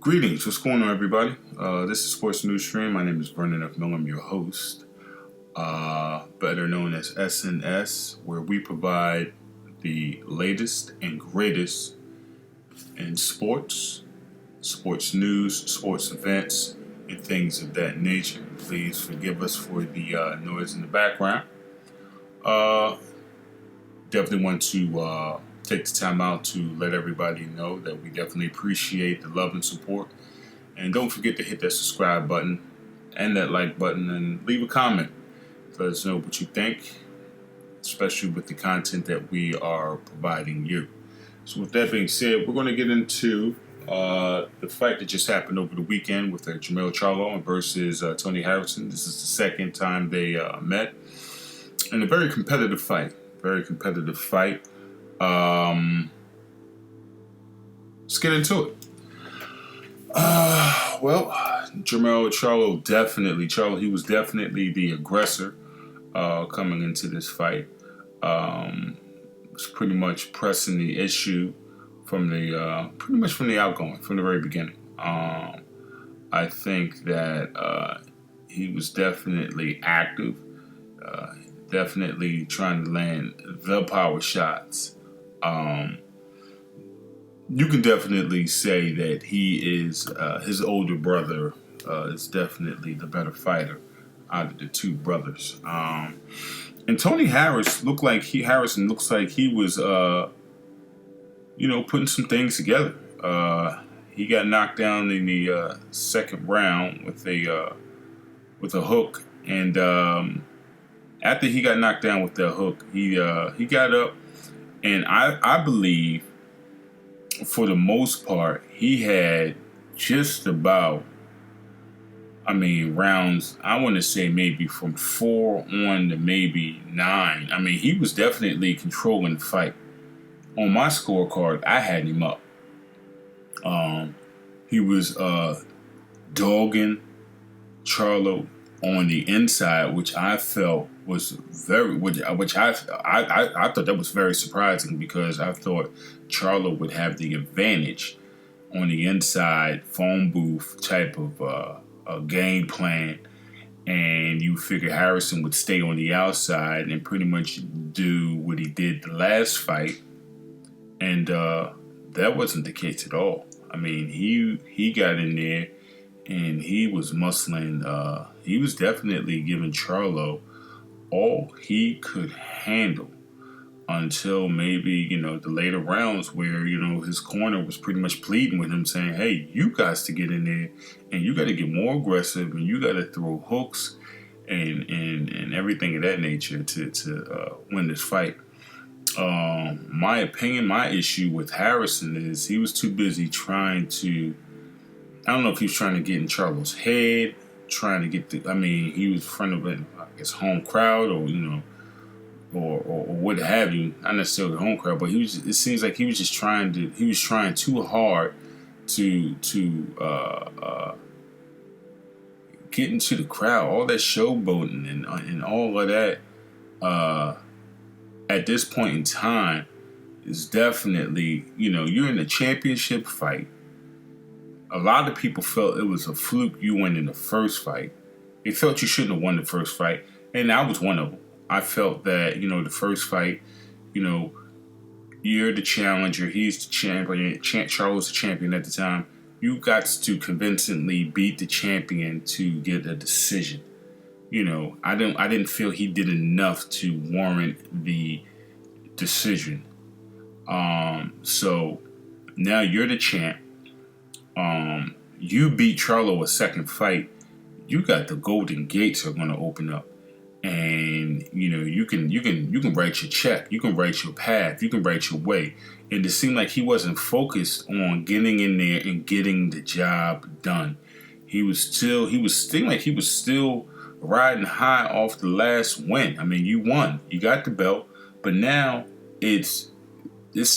Greetings, what's going on, everybody? This is Sports News Stream. My name is Vernon F. Miller. I'm your host, better known as SNS, where we provide the latest and greatest in sports news, sports events, and things of that nature. Please forgive us for the noise in the background. Definitely want to take the time out to let everybody know that we definitely appreciate the love and support. And don't forget to hit that subscribe button and that like button and leave a comment. Let us know what you think, especially with the content that we are providing you. So with that being said, we're going to get into the fight that just happened over the weekend with JERMALL Charlo versus Tony Harrison. This is the second time they met. And a very competitive fight. Let's get into it. JERMALL Charlo, he was definitely the aggressor coming into this fight. Was pretty much pressing the issue from the very beginning. I think that he was definitely active. Definitely trying to land the power shots. You can definitely say that he is his older brother is definitely the better fighter out of the two brothers. And Tony Harrison looks like he was putting some things together. He got knocked down in the second round with a hook, and after he got knocked down with that hook, he got up, and I believe, for the most part, he had just about, rounds, I want to say maybe from 4 on to maybe 9. He was definitely controlling the fight. On my scorecard, I had him up. He was dogging Charlo on the inside, which I felt was I thought that was very surprising, because I thought Charlo would have the advantage on the inside phone booth type of a game plan, and you figure Harrison would stay on the outside and pretty much do what he did the last fight, and that wasn't the case at all. He got in there and he was muscling. He was definitely giving Charlo all he could handle until maybe, the later rounds where, his corner was pretty much pleading with him, saying, hey, you guys to get in there and you got to get more aggressive and you got to throw hooks and everything of that nature to win this fight. My opinion, my issue with Harrison is he was too busy trying to, I don't know if he was trying to get in Charlo's head, trying to get he was in front of his home crowd, or what have you, not necessarily the home crowd, but it seems like he was trying too hard to get into the crowd, all that showboating and all of that. At this point in time is definitely, you're in a championship fight. A lot of people felt it was a fluke you went in the first fight. They felt you shouldn't have won the first fight, and I was one of them. I felt that, the first fight, you're the challenger, he's the champion, Charlo's the champion at the time. You got to convincingly beat the champion to get a decision. I didn't feel he did enough to warrant the decision. So now you're the champ. You beat Charlo a second fight. You got the golden gates are going to open up, and you can write your check. You can write your path. You can write your way. And it seemed like he wasn't focused on getting in there and getting the job done. He was still riding high off the last win. You won. You got the belt, but now it's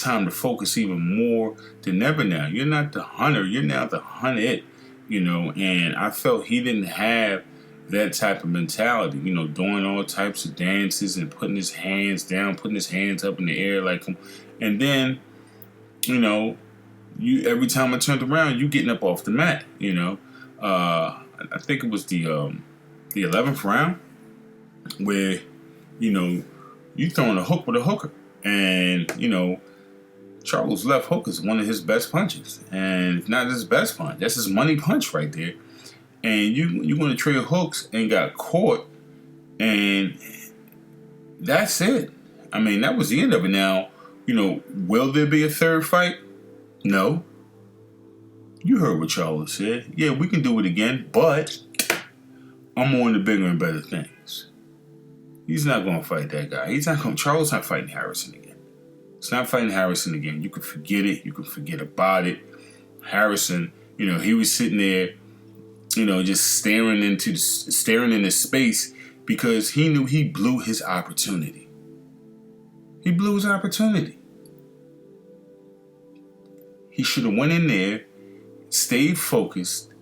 time to focus even more than ever now. You're not the hunter. You're now the hunted, and I felt he didn't have that type of mentality, doing all types of dances and putting his hands down, putting his hands up in the air like him. And then, You every time I turned around, you getting up off the mat. I think it was the 11th round where you throwing a hook with a hooker, and Charlo's left hook is one of his best punches, and it's not his best punch. That's his money punch right there. And you're going to trade hooks and got caught, and that's it. I mean, that was the end of it. Now, will there be a third fight? No. You heard what Charlo said. Yeah, we can do it again, but I'm on the bigger and better things. He's not going to fight that guy. Charlo's not fighting Harrison again. It's not fighting Harrison again. You can forget it. You can forget about it. Harrison, he was sitting there, just staring into space because he knew he blew his opportunity. He blew his opportunity. He should have went in there, stayed focused,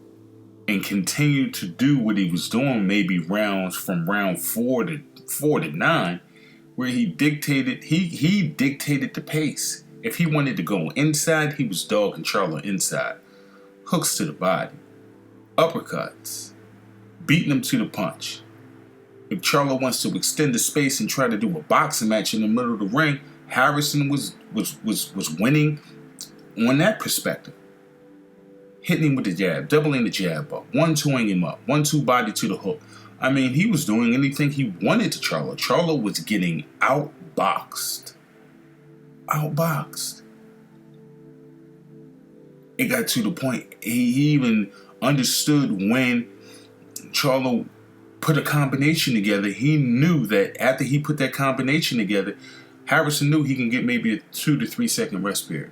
and continued to do what he was doing, maybe rounds from round 4 to 9, where he dictated the pace. If he wanted to go inside, he was dogging Charlo inside. Hooks to the body, uppercuts, beating him to the punch. If Charlo wants to extend the space and try to do a boxing match in the middle of the ring, Harrison was winning on that perspective. Hitting him with the jab, doubling the jab up, 1-2ing him up, 1-2 body to the hook. I mean, he was doing anything he wanted to Charlo. Charlo was getting outboxed. It got to the point he even understood when Charlo put a combination together. He knew that after he put that combination together, Harrison knew he can get maybe a 2 to 3 second rest period.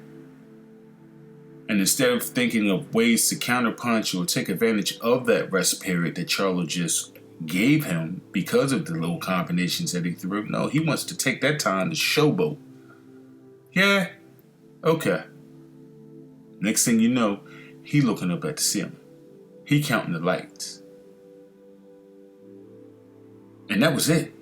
And instead of thinking of ways to counterpunch or take advantage of that rest period that Charlo just gave him because of the little combinations that he threw, no, he wants to take that time to showboat. Yeah, okay. Next thing you know, he looking up at the ceiling. He counting the lights. And that was it.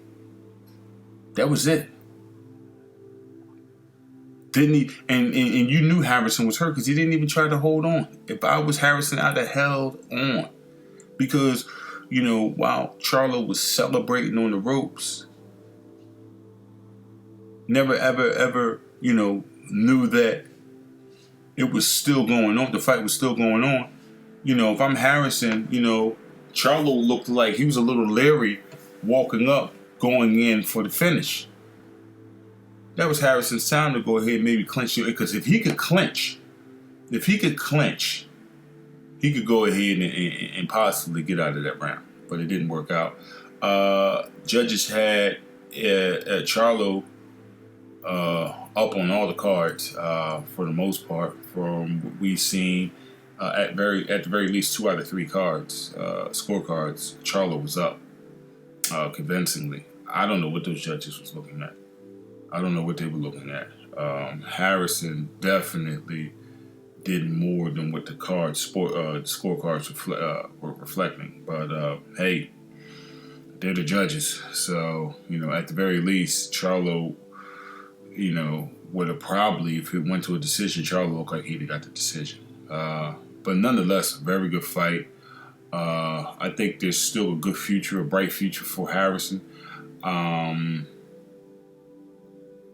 Didn't he? And you knew Harrison was hurt because he didn't even try to hold on. If I was Harrison, I'd have held on. Because, while Charlo was celebrating on the ropes, never, ever, knew that it was still going on. The fight was still going on. If I'm Harrison, Charlo looked like he was a little leery walking up, going in for the finish. That was Harrison's time to go ahead and maybe clinch it. Because if he could clinch, he could go ahead and possibly get out of that round. But it didn't work out. Judges had Charlo up on all the cards for the most part. From what we've seen, at the very least 2 out of 3 cards, scorecards, Charlo was up convincingly. I don't know what those judges was looking at. I don't know what they were looking at. Harrison definitely did more than what the scorecards were reflecting. But hey, they're the judges. So, at the very least, Charlo, would have probably, if it went to a decision, Charlo looked like he'd have got the decision. But nonetheless, very good fight. I think there's still a bright future for Harrison.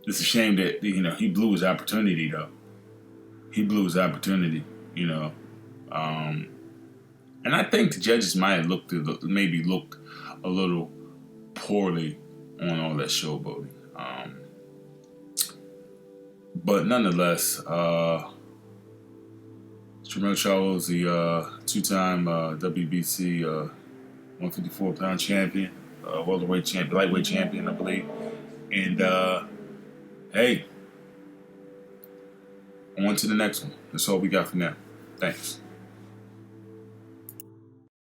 It's a shame that, he blew his opportunity, though. He blew his opportunity, And I think the judges might have looked a little poorly on all that showboating. But nonetheless, Jermall Charlo is the 2-time WBC 154-pound champion, lightweight champion, I believe. And hey, on to the next one. That's all we got for now. Thanks.